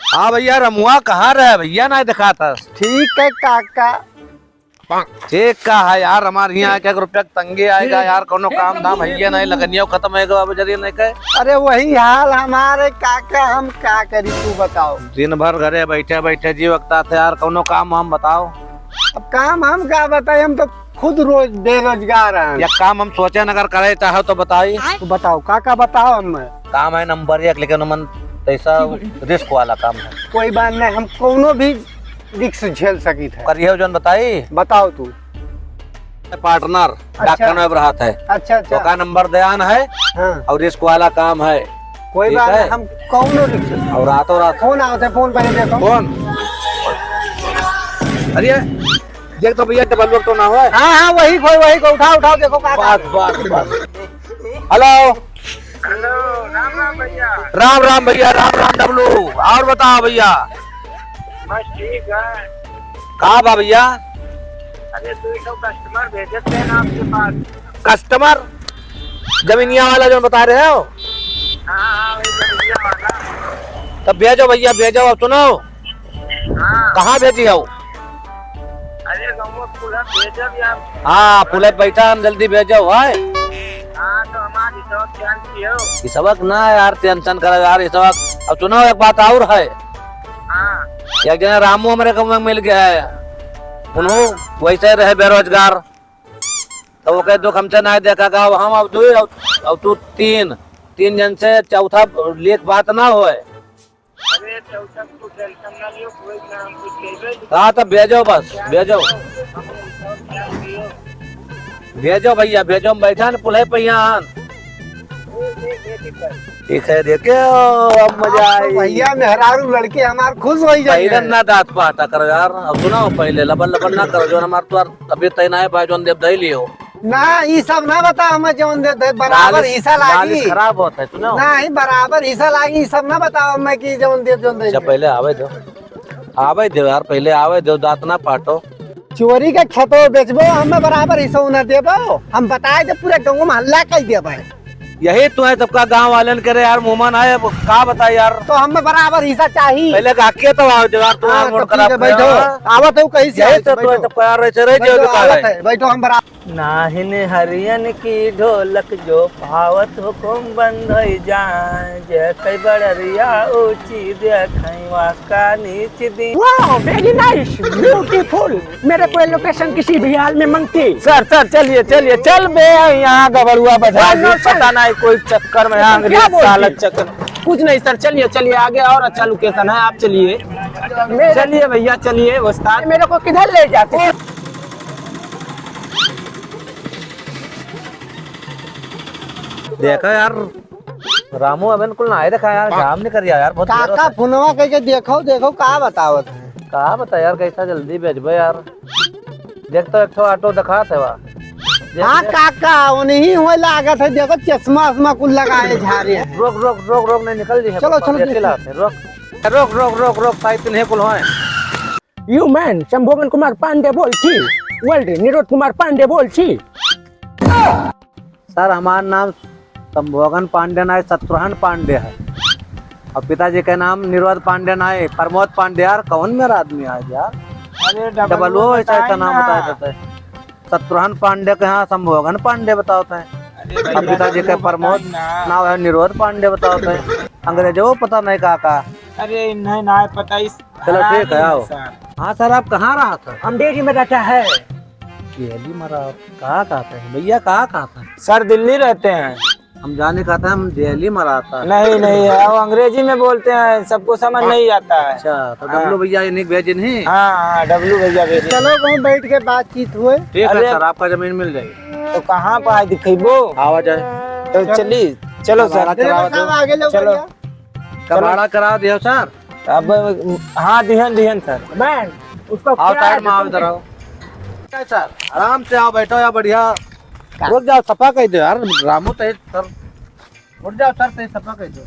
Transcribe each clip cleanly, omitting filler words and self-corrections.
हाँ भैया, रमुआ कहाँ रहे भैया, ना दिखा था। ठीक है काका। ठीक का है यार, हमारे यहाँ एक रुपया तंगे आएगा यार, कोनो काम धाम है नहीं, लगनिया खत्म होगा अब जरिए नहीं कहे। अरे वही हाल हमारे काका, हम क्या करी तू बताओ। दिन भर घरे बैठे बैठे जी वक्ता थे यार, कोनो काम हम बताओ। अब काम हम क्या बताए, हम तो खुद रोज बेरोजगार हैं। या काम हम सोचे अगर करे चाहो तो बताइए। तो बताओ काका, बताओ हम। काम है नंबर 1, लेकिन मन ऐसा रिस्क वाला काम है। कोई बात नहीं, हम कोनो भी रिस्क झेल सकी थे। करिए जन बताई। बताओ तू। पार्टनर डॉक्टर रहा है। अच्छा अच्छा। का नंबर दयान है। हाँ। और रिस्क वाला काम है। कोई बात नहीं, हम कोनो रिस्क। और रातों रात फोन आओ थे, फोन पहले देखो। फोन। अरे देख तो भैया, डबल लोग तो ना हो। हाँ वही को उठाओ देखो काका। बस। हेलो। राम राम भैया। राम राम भैया, राम राम डबलू। और बताओ भैया। बस ठीक है। कहाँ बा भैया? अरे 200 कस्टमर भेजे थे ना आपके पास। कस्टमर जमीनिया वाला जो बता रहे हो? हाँ वही जमीनिया वाला। तब भेजो भैया, भेजो। अब सुनो, हाँ। कहाँ भेजी हो? अरे गाँव पूरा भेजा भी आप। हाँ पुलिस बैठा, हम जल्दी भेजो भाई। हाँ तो हमारी तो ध्यान दियो। इस सबक ना यार, टेंशन करे यार इस सबक। अब सुनो, एक बात और है। हाँ। एक जना रामू हमारे गाँव में मिल गया है, उन्होंने वैसे रहे बेरोजगार, तो वो कहे दुख हमसे नहीं देखा गाँव, हम अब 2 अब तू 3 जन से चौथा लेख बात ना हो। अरे चौथा को टेंशन ना लियो, कोई ना हम कुछ कहेंगे। हाँ तब भेजो, बस भेजो ध्यान दियो। भेजो भैया, भेजो। हम बैठा न पुलिस पे यहाँ। ठीक है, देखे अब मजा आई। भैया मेहरारू लड़के हमार खुश हो जाए ना दांत पाटा करो यार। अब सुनाओ, पहले लबन लबन ना करो, जो हमारे तो तबियत तय ना है भाई, जो देव दही लियो ना। ये सब ना बता, हमें जौन दे बराबर हिस्सा लागी। खराब होता है, सुनो नहीं बराबर हिस्सा लागी, सब ना बताओ हमें कि जौन दे। पहले आवे दो यार, पहले आवे दो, दांत ना पाटो। चोरी के खेतो बेचबो, हमें बराबर हिस्सा न देबो। हम बताए थे पूरे गाँव में हल्ला कर दिया। यही तो है सबका, गांव वालन करे यार, मुंह आए कहा बताए यार। तो हमें बराबर हिस्सा चाहिए। पहले गाके तो आओ यार, तुम बैठो, आवत हो कहीं से। बैठो हम बराबर। नाहिन हरियन की ढोलक जो भावत हुकुम बंद हो जाए, जे कई बड़रिया ऊंची देखवा का नीच दी। Wow very nice beautiful. मेरे को लोकेशन किसी भी हाल में मांगती। सर चलिए चल बे, यहाँ गबरुआ बजा पता नहीं कोई चक्कर में अंग्रेज चक्कर। कुछ नहीं सर, चलिए आगे और अच्छा लोकेशन है, आप चलिए। चलिए भैया चलिए। उस्ताद मेरे को किधर ले जाते हैं? देखा यार, रामू अबे कुल ना देखा यार, काम नहीं करिया यार, बहुत काका फोनवा करके देखो का बतावत है। कहा बता यार, कैसा जल्दी भेजबे यार। देख तो एक तो ऑटो दिखा थे वहाँ। हाँ काका उन्हीं हुए लागत है, देखो चश्मा कुल लगाए झारे। रोक नहीं निकल जी। चलो रोक साइड नहीं कुल है। यू मैन शंभोगन कुमार पांडे बोल छी। वर्ल्ड निरोध कुमार पांडे बोल छी। सर हमारा नाम संभोगन पांडे ना, शत्रुघ्न पांडे है, और पिताजी का नाम निरोध पांडे ना है, प्रमोद पांडे। यार कौन मेरा आदमी है यार? अरे डबल वो ऐसा नाम बताया जाता है। शत्रुघ्न पांडे के यहाँ संभोगन पांडे बताते हैं, और पिताजी का प्रमोद नाम है, निरोध पांडे बताते हैं। अंग्रेजों पता नहीं का। अरे नहीं ना पता। चलो ठीक है, आओ। हाँ सर, आप कहाँ रहा था? हम डेरी में रहता है। दिल्ली में रहा? कहाँ कहते हैं भैया, कहाँ कहते हैं? सर दिल्ली रहते हैं। हम जाने कहते हैं, हम दिल्ली में रहता है। नहीं है, वो अंग्रेजी में बोलते हैं, सबको समझ नहीं आता है। अच्छा तो डब्लू भैया ये भेजे नहीं? हाँ डब्लू भैया भेजे। चलो वहाँ बैठ के बातचीत हुए। ठीक है सर, आपका जमीन मिल जाएगी। तो कहाँ पर दिखेबो? आवा जाए तो चलिए, चलो सर आगे लो। चलो कबाड़ा करा दियो सर। अब हाँ दिहन सर। मैन उसको आओ साइड में, आओ इधर आओ। सर आराम से आओ, बैठो यार, बढ़िया। रुक जाओ, सफा कह दो यार रामू तो सर। उठ जाओ सर, तो सफा कह दो।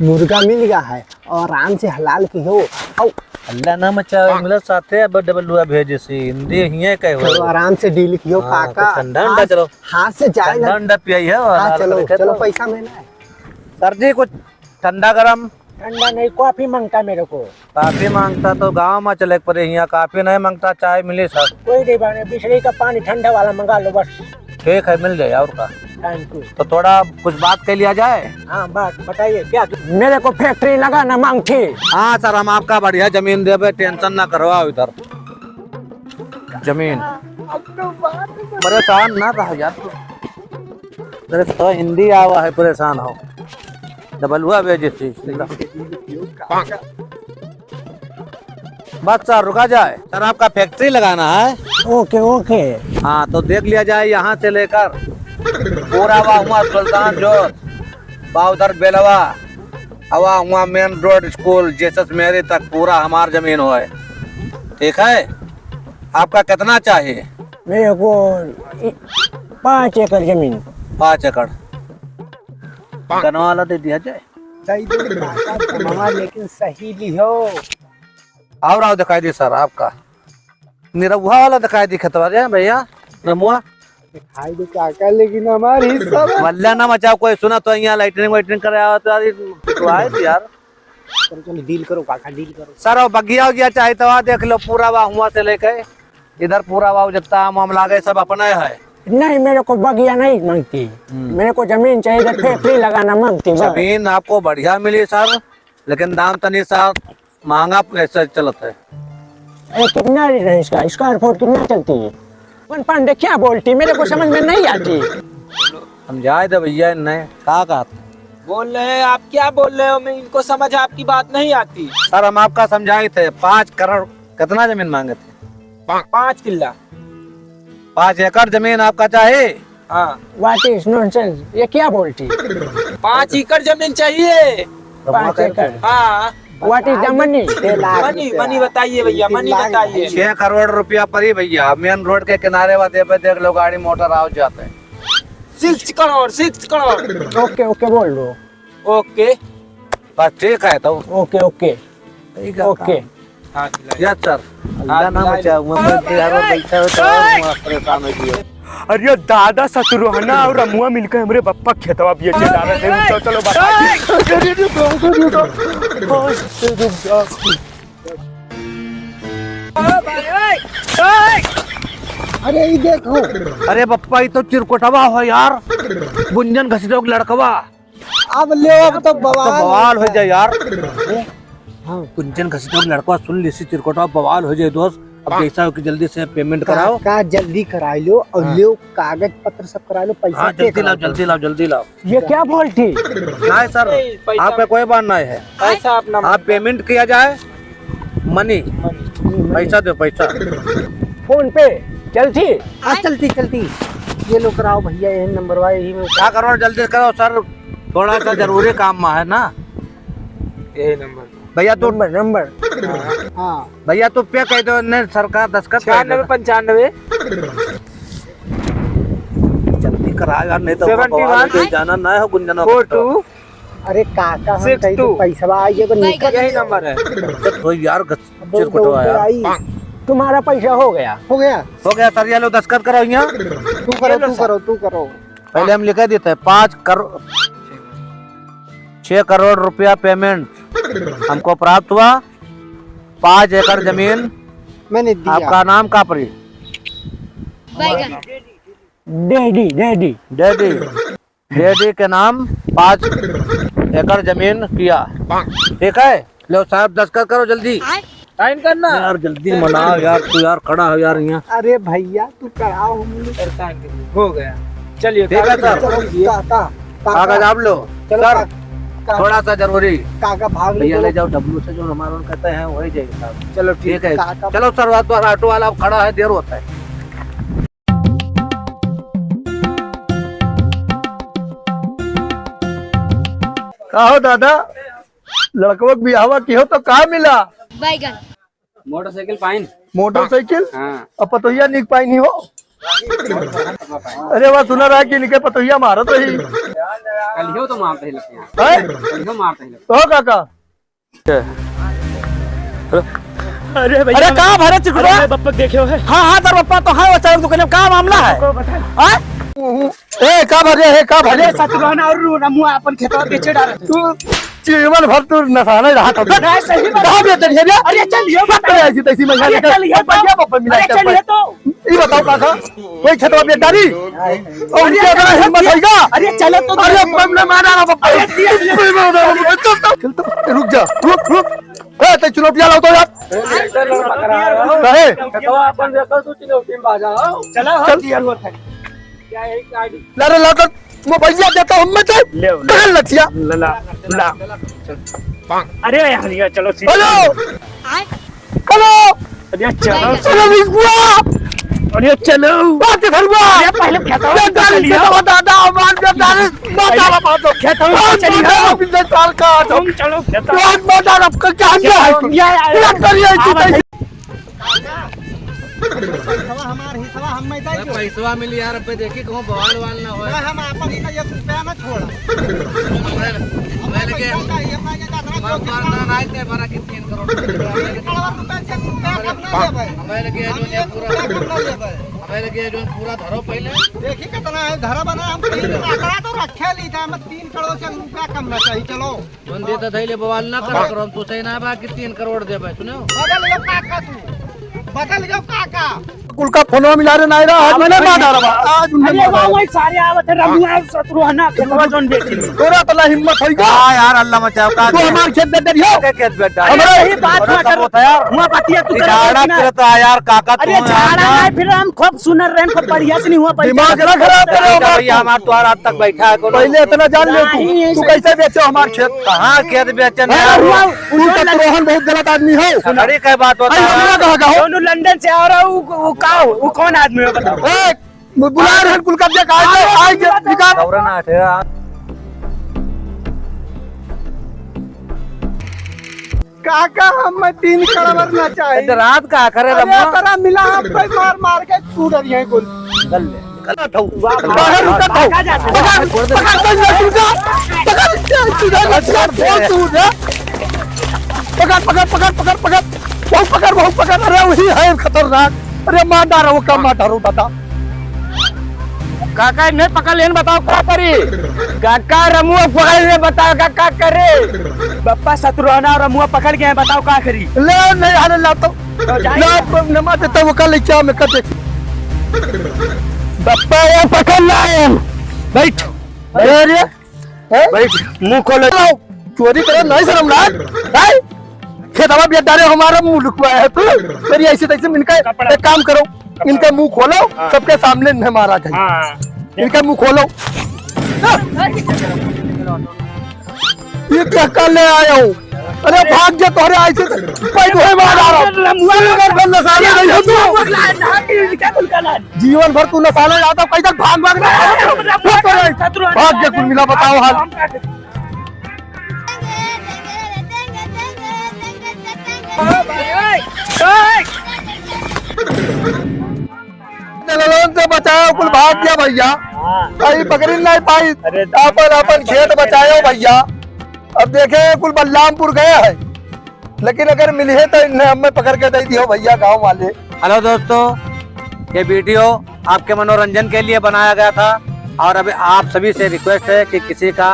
मुर्गा मिल गया है और आराम से हलाल की हो। अल्लाह ना मचा मिला साथे डबल लुआ भेजे से हिंदी हिये कहे हो। चलो आराम से डील कियो काका। ठंडा चलो, हाथ से जाए ना। ठंडा पियाई है। चलो पैसा मिला है सर जी, कुछ ठंडा गरम ठंडा नहीं, कॉफी मांगता मेरे को। काफी मांगता तो गांव में चले पड़े, यहाँ काफी नहीं मांगता, चाय मिले सर। कोई नहीं बने, बिजली का पानी ठंडा वाला मंगा लो बस। ठीक है, मिल जाए और का। Thank you. तो थोड़ा कुछ बात कर लिया जाए। हाँ बात बताइए क्या। मेरे को फैक्ट्री लगाना मांग थी। हाँ सर, हम आपका बढ़िया जमीन देवे, टेंशन ना करवाओ। इधर जमीन परेशान ना रहो यार, तेरे तो हिंदी आवा है, परेशान हो डबल हुआ बेजे बस सर, रुका जाए सर, आपका फैक्ट्री लगाना है। Okay okay. हाँ तो देख लिया जाए, यहाँ से लेकर पूरा हुआ सुल्तान जोत, उधर बेलवा हवा हुआ मेन रोड स्कूल जेसस मेरी तक पूरा हमार जमीन हो है। ठीक है, आपका कितना चाहिए? मेरे को 5 एकड़ जमीन। 5 एकड़ गनवा वाला दे दिया जाए। लेकिन सही भी हो। और आओ दिखाई दी सर, आपका निरहुआ वाला दिखाई दी खतवा जाए भैया। रमुआ दिखाई दे काका, लेकिन हमारी हिस्सा में वल्ला ना मचाओ, कोई सुना तो यहाँ लाइटनिंग वाइटनिंग करे आओ तो आए थे यार। चलो डील करो काका, डील करो। सर वो बगिया उगिया चाहे तो देख लो, पूरा हुआ से लेके इधर पूरा जितना मामला गए सब अपना है। नहीं, मेरे को बगिया नहीं मांगती, मेरे को जमीन चाहिए, फैक्ट्री लगाना मांगती। जमीन आपको बढ़िया मिली सर, लेकिन दाम तनी सा महंगा पैसा चलता है। कितना है इसका? स्क्वायर फुट कितना चलती है? पांडे क्या बोलती, मेरे को समझ में नहीं आती। समझाए दे भैया, नहीं कहा बोल रहे हैं आप, क्या बोल रहे हो? मैं इनको समझ आपकी बात नहीं आती। सर हम आपका समझाए थे, 5 करोड़ कितना जमीन मांगे थे? 5 किला। 5 एकड़ जमीन आपका चाहे? हाँ। व्हाट इज नॉनसेंस, ये क्या बोलती? 5 एकड़ जमीन चाहिए। 5 एकड़। हाँ। What is the money? Money बताइए भैया, मनी बताइए। 6 करोड़ रुपया पड़ी भैया, मेन रोड के किनारे वाले पे देख लो, गाड़ी मोटर आओ जाते हैं। 6 करोड़ 6 करोड़। ओके ओके बोल दो। ओके बस ठीक है तो। Okay okay okay. हाँ यस सर, अल्लाह ना बचाओ, मैं बैठा हो तो परेशान हो गया। अरे दादा शत्रुहना और रमुआ मिलकर हमरे बप्पा खेतवा बेचे जा रहे थे। चलो चलो अरे ये देखो, अरे बप्पा ये तो चिरकोटवा हो यार, गुंजन घसीटो लड़कवा। अब ले अब तो बवाल हो जाए यार। हाँ, गुंजन घसीटो लड़कवा सुन ली सी, चिरकोटवा बवाल हो जाए दोस्त। अब जैसा हो कि जल्दी से पेमेंट कराओ। का जल्दी करा लो और ले कागज पत्र सब करा लो, पैसा हाँ जल्दी लाओ जल्दी लाओ जल्दी लाओ। ये क्या बोलती? नहीं सर, आपका कोई बात नहीं है, पैसा अपना आप पेमेंट किया जाए, मनी पैसा दो, पैसा फोन पे चलती? हाँ चलती चलती। ये लो कराओ भैया, ये नंबर वाले ही में। क्या करो, जल्दी करो सर, थोड़ा सा जरूरी काम में है ना। यही नंबर भैया तो नंबर। हाँ भैया तो पे कह दो, नहीं सरकार दस्तखत कर देना। 96 जल्दी कराओ यार, नहीं तो 71 जाना ना हो गुंजना। 42। अरे काका हम 62 कहीं तो पैसा आइए को निकल। यही नंबर है। तो यार चिरकुटवा यार। तुम्हारा पैसा हो गया? हो गया सर, ये लो दस्तखत करो यहाँ। तू करो तू करो तू करो। पहले हम लिखा देते हैं 6 करोड़ रुपया पेमेंट हमको प्राप्त हुआ, 5 एकड़ जमीन मैंने दिया। आपका नाम का परी? Daddy daddy daddy. डैडी के नाम 5 एकड़ जमीन किया। ठीक है, लो साहब दस्तखत करो जल्दी। साइन करना यार जल्दी मनाओ यार, तू यार खड़ा हो यार यहाँ। अरे भैया तू कराओ, हम हो गया। चलिए ठीक है सर, काका कागज आप लो सर, थोड़ा सा जरूरी। काका भाग भैया ले ले जाओ, डब्लू से जो हमारा कहते हैं वही जाएगी साहब। चलो ठीक है, काका। चलो सर, ऑटो वाला अब खड़ा है, देर होता है। कहो दादा, लड़कवा भी हवा की हो तो कहाँ मिला? बैगन। Motorcycle pine. मोटरसाइकिल? हाँ। अब पतोहिया निक पाई नहीं हो? अरे वाह, सुना रहा कि निके पतोहिया मारो तो ही कल तो मारते ही लगते है? हैं, मारते ही तो काका अरे भैया, अरे कहाँ भरे चिरकुटवा? बप्पा देखे हो है? हाँ हाँ सर पप्पा तो है, वो दुकान में क्या मामला है? ए का भरे है, का भरे? शत्रुघ्न और रमुआ अपन खेतवा बेचे डाले थे। तू जीवन भर तू नसाना रहा था नहीं, सही बात। कहाँ बेचते हैं रे? अरे चलिए अरे ऐसी तैसी महिला अरे लेकर चलिए तो। बढ़िया बापा मिला अरे के चलिए तो। ये बताओ काका कोई खेतवा बेदारी और उनके अगर हिम्मत होगा अरे चलो तो। अरे मैं मारा ना बापा चल तो रुक जा रुक ए ते चुनौतियां लाओ तो यार कहे अपन देखो तू चिनौती में बाजा चलो चल लारे ला कर मैं भैया देता हूं मैं चल ले पकड़ लठिया ला अरे यार चलो हेलो हेलो अरे चलो चलो विश्वा अरे चलो बात धरवा अरे पहले खेतवा चलिए दादा हमार बेदारी दादा बात खेतवा चलिए बिजनेस साल का तुम चलो खेतवा बहुत मजा आपका क्या है करिए ऐसी हमार हिस्सा हम में दे दो। पैसा मिली यार पे देखी कहूँ बवाल वाल ना हो हम अपन ही 1 रुपया ना छोड़ा मैंने के नहीं के बड़ा की 3 करोड़ हमें लगे जो पूरा धरो पहले देखी कितना है धरा बना हम 3 आंकड़ा तो रखे ली था हम 3 करोड़ से रुपया कम ना चाहिए चलो जोन देता धैले बवाल ना करो हम तो सही ना बा कि 3 करोड़ दे भाई सुनो बदल जाओ काका तू बदल जाओ काका कुल का फोनो मिला रे नायरा आज मैंने मार डाला आज उन्हें अरे वाह वही सारे आवत है रमुआ शत्रुहना खेतवा जोन बेची तोरा तला हिम्मत होई का यार अल्लाह मचाओ का तू हमार खेत दे दे हो के खेत बेटा हमारा यही बात हुआ यार हुआ बातिया तू झाड़ा करता यार काका अरे झाड़ा नहीं फिर हम खूब सुनर रहे खूब बढ़िया से नहीं हुआ दिमाग ना खराब करे भैया हमार तो रात तक बैठा है कोनो पहले इतना जान ले तू कैसे बेचो हमार खेत कहां खेत बेचन तू तो रोहन बहुत गलत आदमी हो अरे क्या बात होता हमरा है कहा हो दोनों लंदन से आ रहा हूँ वो कौन आदमी है बताओ ए बुला रहे कुल कब्जा आज निकाल गौरना है काका हम 3 करोड़ ना चाहिए रात का करे अरे रम्मा तेरा मिला हम पे मार मार के छूट रही है कुल निकल ले निकल उठाओ बाहर उतर पकड़ अरे वही है खतरनाक अरे मार डालो वो कम मार डालो दादा काका नहीं पकड़ लेन बताओ क्या करी काका रमुआ पकड़ ले बताओ क्या करे बप्पा शत्रुहना और रमुआ पकड़ गए बताओ क्या करी ले नहीं हाले ला तो ला नमा देता वो कल क्या में कटे बप्पा ये पकड़ लाए बैठ अरे बैठ मुंह खोलो चोरी करे नहीं शर्म ना खेतवा भी डाले हमारा मुंह लुकवाया है तू तेरी ऐसी तैसे इनका एक काम करो इनका मुंह खोलो सबके सामने न मारा जाए इनका मुंह खोलो ये क्या कर ले आया हो अरे भाग जा तोरे ऐसे पैसे मार आ रहा जीवन भर तू नसाले जाता कैसे भाग भाग जा कुल मिला बताओ हाल से बचाओ कुल भाग गया भैया कहीं पकड़ नहीं पाई अपन खेत बचाओ भैया अब देखे कुल बलरामपुर गया है लेकिन अगर मिली है तो इन्हें हमें पकड़ के दे दियो भैया गांव वाले। हेलो दोस्तों ये वीडियो आपके मनोरंजन के लिए बनाया गया था और अभी आप सभी से रिक्वेस्ट है कि किसी का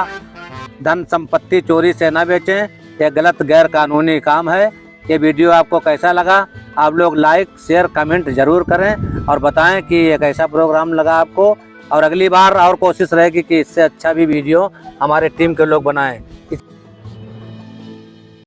धन संपत्ति चोरी से न बेचें ये गलत गैर कानूनी काम है। ये वीडियो आपको कैसा लगा आप लोग लाइक शेयर कमेंट जरूर करें और बताएं कि ये कैसा प्रोग्राम लगा आपको और अगली बार और कोशिश रहेगी कि इससे अच्छा भी वीडियो हमारे टीम के लोग बनाएं।